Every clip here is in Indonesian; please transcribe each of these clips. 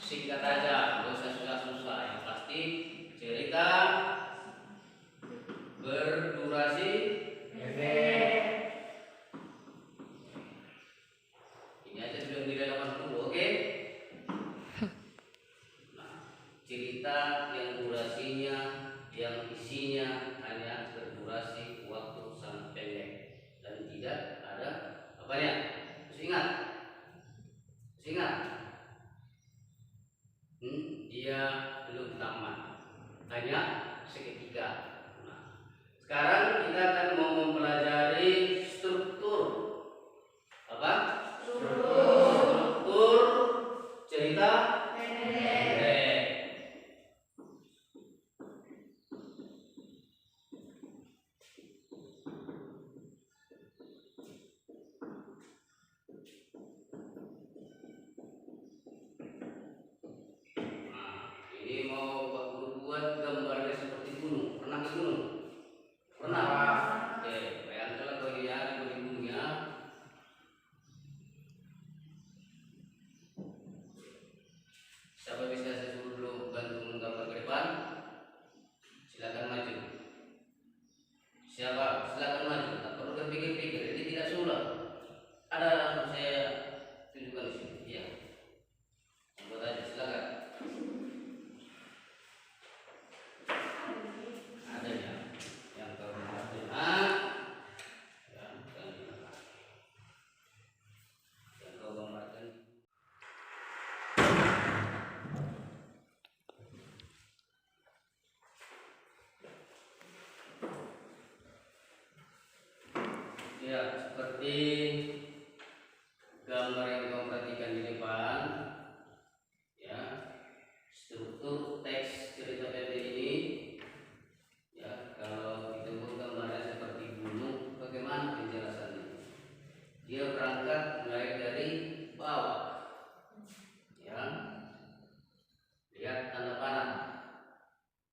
singkat aja, nggak usah susah-susah. Yang pasti cerita berdurasi pendek. Ini aja sudah nilai 80, oke? Nah, cerita yang durasinya, yang isinya hanya berdurasi waktu sangat pendek dan tidak ada apanya. Terus ingat, dia belum tamat, hanya seketika. Nah, sekarang kita akan mau mempelajari struktur apa? Struktur cerita pendek. Ini mau Pak Guru buat gambarnya seperti gunung. Pernah ke gunung? Pernah? Oke, bayangkanlah bagian di gunungnya. Siapa bisa saya suruh dulu bantu menggambar ke depan? Silakan maju. Siapa? Silakan maju. Tak perlu berpikir-pikir. Ini tidak sulit. Ada langsung saya tunjukkan di sini. Iya. Buat aja, silakan. Ya, seperti gambar yang kamu perhatikan di depan, ya, struktur teks cerita pendek ini, ya, kalau itu gambarnya seperti gunung, bagaimana penjelasannya? Dia berangkat mulai dari bawah, ya, lihat tanda panah,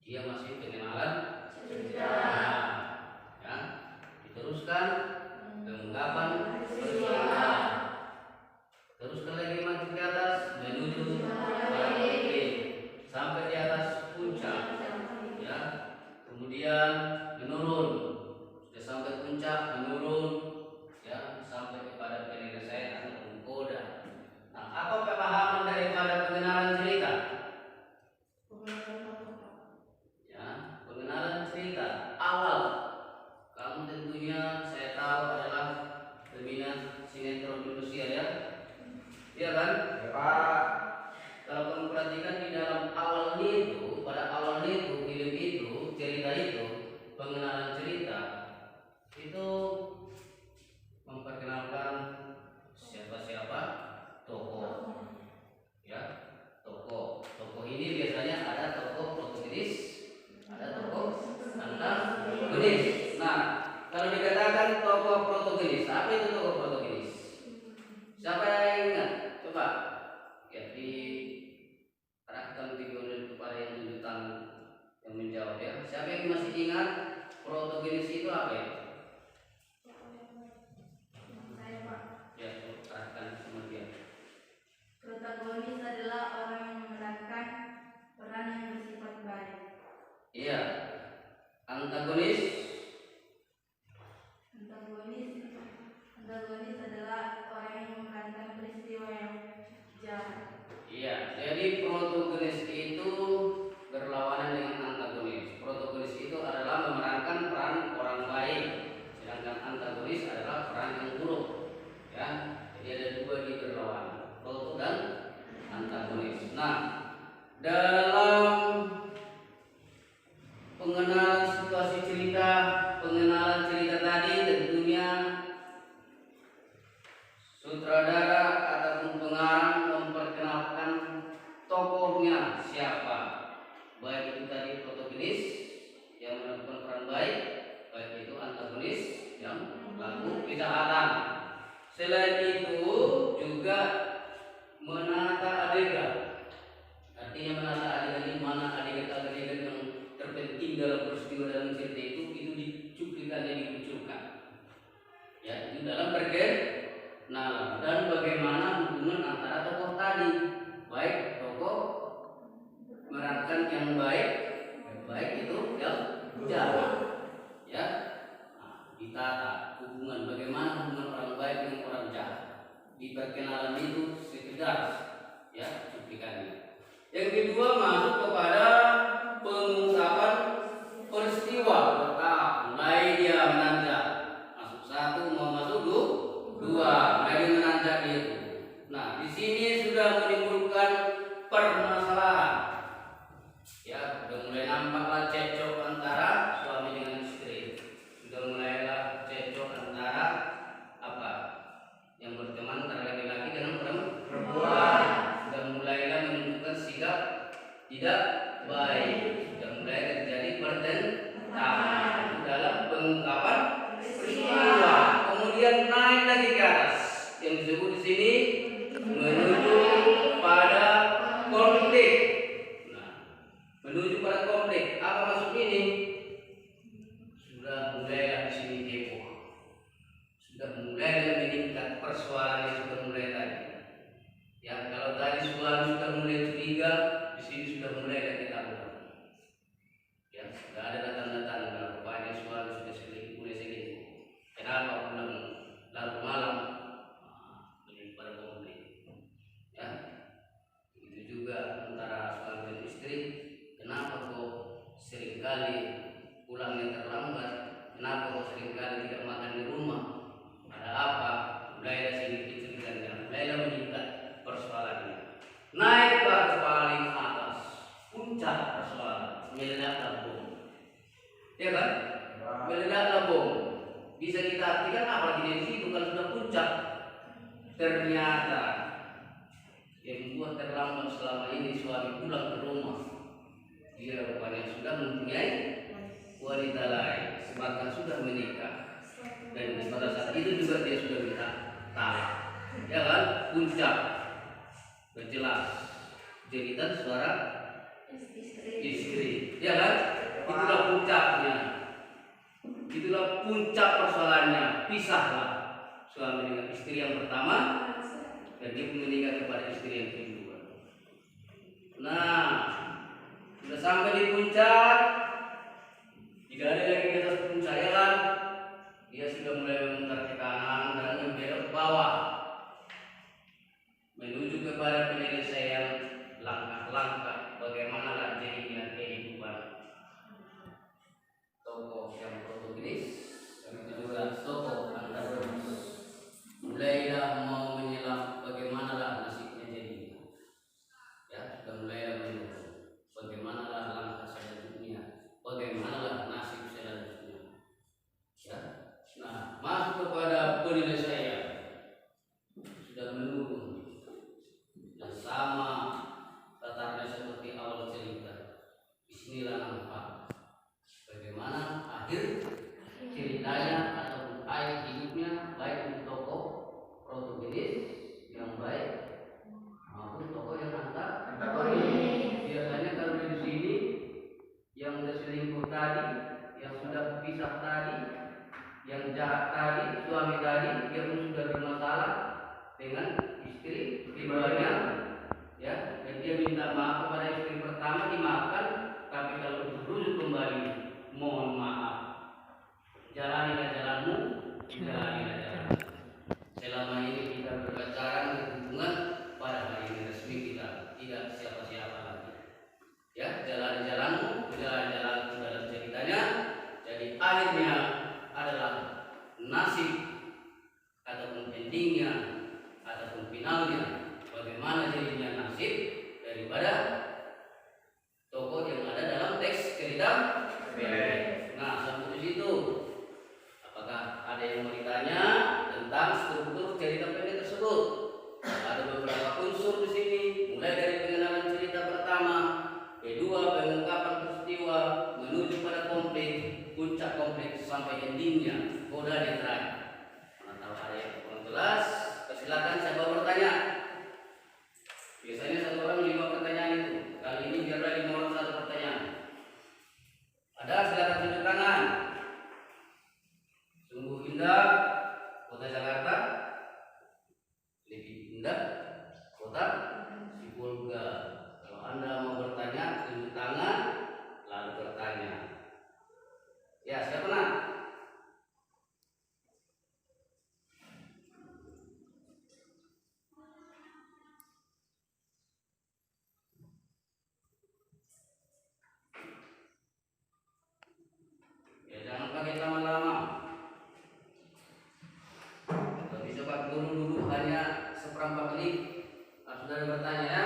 dia masih pengenalan cerita, ya, diteruskan pengungkapan peristiwa. Teruskan lagi maju ke atas menuju sampai di atas puncak, ya. Kemudian menurun, sudah sampai puncak menurun, ya, sampai kepada penyelesaian atau pengkoda. Nah, apa pemahaman daripada pengenalan cerita? Ya, pengenalan cerita awal. Kamu tentunya saya tahu adalah peminat sinetron Indonesia, ya? Iya kan? Ya, Pak. Kalau kamu perhatikan di dalam awalnya itu, pada awalnya itu, film itu, cerita itu, pengenalan cerita itu memperkenalkan siapa-siapa tokoh, ya, tokoh ini biasanya ada tokoh protagonis, ada tokoh antagonis. Nah, kalau dikatakan tokoh protagonis, apa itu tokoh protagonis? Siapa yang ingat? Coba ya, diarahkan video kepada yang tunjukkan yang menjawab, ya. Siapa yang masih ingat protagonis itu apa ya? Saya, Pak. Ya, arahkan sama dia. Protagonis adalah orang yang memerankan peran yang bersifat baik. Iya. Antagonis adalah orang yang memerankan peristiwa yang jahat. Iya, jadi protagonis itu berlawanan dengan antagonis. Protagonis itu adalah memerankan peran orang baik, sedangkan antagonis adalah peran yang buruk. Ya, jadi ada dua di berlawanan, proto dan antagonis. Nah, dalam pengenalan situasi cerita, pengenalan cerita tadi tentunya sutradara ataupun pengarang memperkenalkan tokohnya siapa, baik itu tadi protagonis yang melakukan peran baik, baik itu antagonis yang melakukan kejahatan. Selain itu juga menata adegan. Artinya menata adegan ini mana adegan-adegan yang terpenting dalam peristiwa dalam cerita itu dicuplikan dan dimunculkan. Ya, itu dalam perkenalan dan bagaimana hubungan antara tokoh tadi, baik tokoh di perkenalan itu sekedar ya cuplikannya. Yang kedua masuk kepada pengungkapan peristiwa bertahap, mulai dia menanjak masuk satu mau masuk dua, mulai dia menanjak itu. Nah di sini sudah menimbulkan permasalahan, ya sudah mulai nampaklah cekcok antara suami dengan istri, sudah mulailah cekcok antara apa yang berteman antara laki-laki dengan perempuan, sudah mulailah menunjukkan sikap tidak baik, sudah mulai terjadi pertentangan dalam pengungkapan peristiwa. Kemudian naik lagi ke atas yang disebut di sini menuju pada konflik. Nah, menuju pada konflik. Apa maksud ini? Sudah mulai di sini heboh. Sudah mulai meningkat persoalannya, sudah mulai tadi. Ya, kalau tadi suami sudah mulai curiga, di sini sudah mulai ketakutan. Ya, sudah ada tanda-tanda rupanya suami sudah mulai selingkuh. Kenapa pulang larut malam? Menuju pada konflik. Ya, itu juga antara suami dan istri. Kenapa kok seringkali pulangnya terlambat? Kenapa kok seringkali tidak makan di rumah? Ada apa? Mulailah sini dicurigakan, mulailah meningkat persoalannya. Naiklah ke paling atas, puncak persoalan, meledaklah bom. Ya kan? Meledaklah bom. Bisa kita artikan apa artinya di situ kalau sudah puncak? Ternyata yang membuat terlambat selama ini suami pulang ke rumah, dia rupanya sudah mempunyai wanita lain, bahkan sudah menikah, dan pada saat itu juga dia sudah minta talak. Ya kan? Puncak berjelas jeritan suara istri. Ya kan? Itulah puncaknya. Itulah puncak persoalannya. Pisahlah suami dengan istri yang pertama dan dia menikah kepada istri yang kedua. Nah, sudah sampai di puncak, tidak ada lagi di atas puncak, ya kan? Dia sudah mulai memutar ke kanan dan membelok ke bawah, menuju kepada penyelesaian langkah-langkah bagaimana jadinya kehidupan tokoh yang protagonis dan juga tokoh antagonis. Mulailah mau menyelam bagaimana nasibnya jadinya. Ya, sudah mulai menentukan bagaimana langkah selanjutnya, bagaimana nasib selanjutnya. Ya, nah masuk kepada penyelesaian sudah menurun dan sama tatarnya seperti awal cerita. Bismillah nampak bagaimana akhir ceritanya ataupun akhir hidupnya, baik untuk tokoh protagonis yang baik maupun tokoh yang antagonis. Biasanya kalau di sini yang sudah selingkuh tadi, yang sudah pisah tadi, yang jahat tadi, suami tadi, dia pun sudah bermasalah dengan istri keduanya, ya, dan dia minta maaf kepada istri pertama, dimaafkan, tapi kalau berujuk kembali, mohon maaf, jalanilah jalanmu, jalanilah jalanmu. Selama ini kita berpacaran, berhubungan, pada hari ini resmi kita tidak siapa-siapa lagi. Ya, jalan-jalanmu, jalan-jalanku dalam ceritanya. Jadi akhirnya adalah nasib ataupun endingnya ataupun finalnya, bagaimana jadinya nasib daripada tokoh yang ada dalam teks cerita pendek. Nah, sampai di situ apakah ada yang mau ditanya tentang struktur cerita pendek tersebut? Ada beberapa unsur di sini, mulai dari pengenalan cerita pertama, kedua pengungkapan peristiwa menuju pada konflik, puncak konflik sampai endingnya, koda yang terakhir. Mana tahu ada yang kurang jelas? Silakan siapa bertanya. Biasanya satu orang 5 pertanyaan itu. Kali ini biarlah 5 orang 1 pertanyaan. Ada, silakan tunjuk tangan. Sungguh indah kota Jakarta, lebih indah kota Sibolga. Kalau Anda mau bertanya, tunjuk tangan lalu bertanya. Ya, siapa nak? bertanya ya.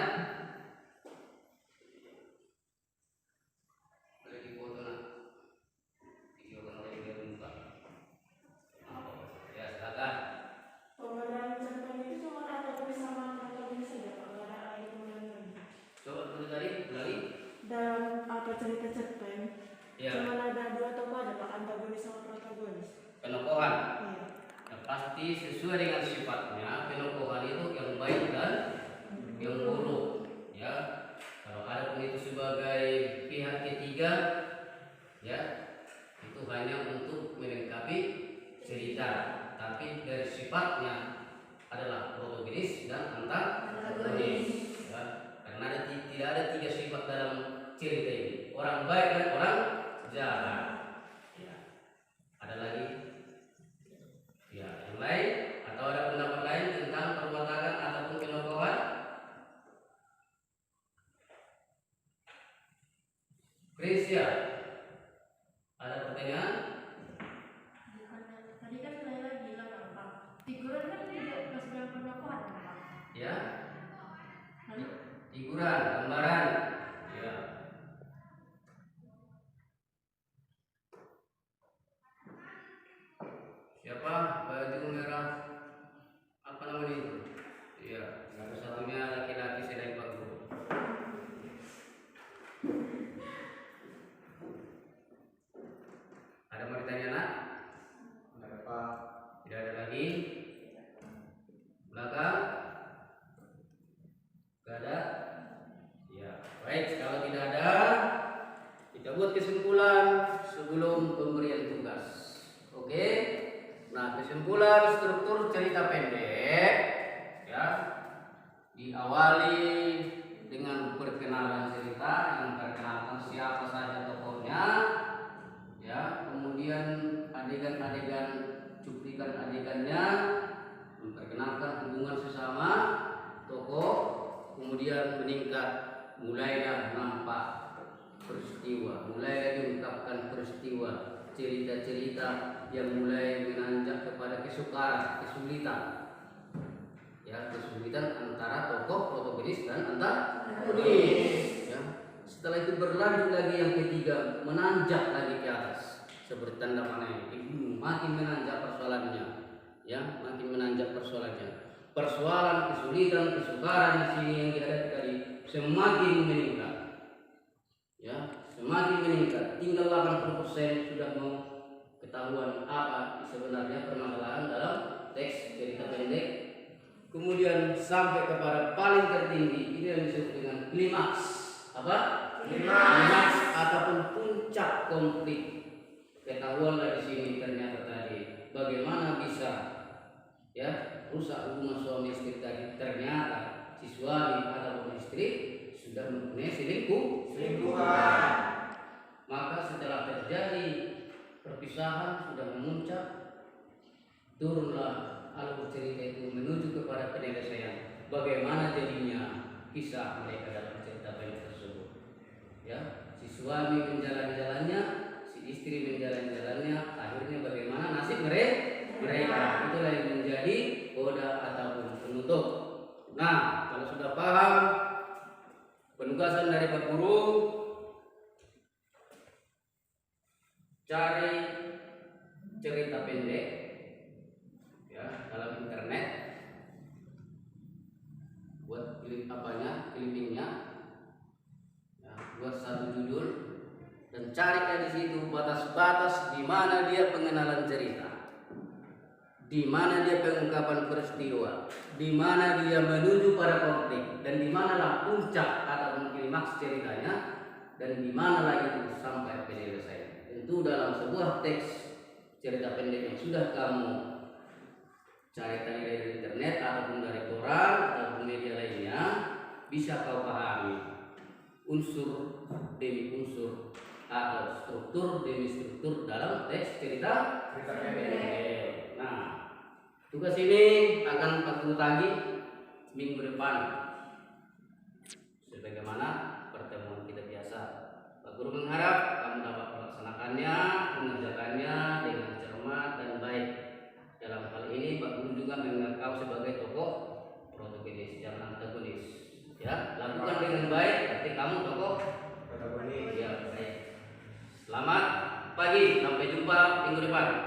Boleh dipoto nak. Video kan oleh dia muka. Ya silakan. Penggunaan cerpen itu cuma antagonis sama protagonis saja, Pak. Nggak ada lagi penggunaan lagi. Coba dulu tadi ulangi. Dalam cerita cerpen, Ya. cuma ada dua tokoh aja, Pak. Antagonis sama protagonis. Penokohan. Iya. Nah, pasti sesuai dengan sifatnya penokohan itu yang baik dan yang buruk ya. Kalau ada pun itu sebagai pihak ketiga ya, itu hanya untuk melengkapi cerita, tapi dari sifatnya adalah protagonis dan antagonis ya. Karena tidak ada tiga sifat dalam cerita ini, orang baik dan orang jahat ya. Ada lagi ya yang lain atau ada pendapat lain tentang perwatakan ataupun penokohan? Krisya, ada pertanyaan? Tadi kan Laila bilang apa? Figuran kan tidak masuk dalam penokohan, Pak. Ya, Lalu figuran, gambaran. Ya. Siapa? Baju merah. Apa namanya itu? Iya, yang satunya laki-laki selain Pak Guru. Ada mau ditanya nak? Ada Pak? Tidak ada lagi. Belakang? Tidak ada? Ya, baik. Kalau tidak ada, kita buat kesimpulan sebelum pemberian tugas. Oke? Nah, kesimpulan struktur cerita pendek ya diawali dengan perkenalan cerita yang memperkenalkan siapa saja tokohnya ya, kemudian adegan-adegan cuplikan adegannya memperkenalkan hubungan sesama tokoh, kemudian meningkat mulailah nampak peristiwa, mulailah diungkapkan peristiwa, cerita-cerita yang mulai menanjak kepada kesukaran, kesulitan ya, kesulitan antara tokoh protagonis dan antagonis ya. Setelah itu berlanjut lagi yang ketiga, menanjak lagi ke atas seperti tanda panah ini, makin menanjak persoalannya ya, makin menanjak persoalan kesulitan kesukaran di sini yang dihadapi tadi semakin meningkat ya, semakin meningkat, tinggal 80% sudah mau ketahuan apa sebenarnya permasalahan dalam teks cerita pendek. Kemudian sampai kepada paling tertinggi, ini yang disebut dengan klimaks. Apa? Klimaks ataupun puncak konflik. Ketahuanlah di sini ternyata tadi bagaimana bisa ya rusak hubungan suami istri tadi. Ternyata si suami ataupun istri sudah mempunyai selingkuhan. Maka setelah terjadi perpisahan sudah memuncak, turunlah alur cerita itu menuju kepada penyelesaian. Bagaimana jadinya kisah mereka dalam cerita pendek tersebut? Ya, si suami menjalani jalannya, si istri menjalani jalannya. Akhirnya bagaimana nasib mereka? Itulah yang menjadi coda ataupun penutup. Nah, kalau sudah paham penugasan dari Pak Guru, cari cerita pendek ya dalam internet, buat clippingnya ya, buat satu judul dan cari di situ batas-batas di mana dia pengenalan cerita, di mana dia pengungkapan peristiwa, di mana dia menuju pada konflik, dan di manalah puncak ataupun klimaks ceritanya, dan di manalah itu sampai penyelesaian. Tentu dalam sebuah teks cerita pendek yang sudah kamu cari tadi dari internet ataupun dari koran ataupun media lainnya, bisa kau pahami unsur demi unsur atau struktur demi struktur dalam teks cerita pendek. Nah, tugas ini akan Pak tagih minggu depan sebagaimana pertemuan kita biasa. Pak Guru mengharap kamu dapat melaksanakannya, mengerjakannya dengan cermat dan baik. Dalam hal ini Pak Guru juga menganggap kau sebagai tokoh protagonis, jangan antagonis. lagi, sampai jumpa minggu depan.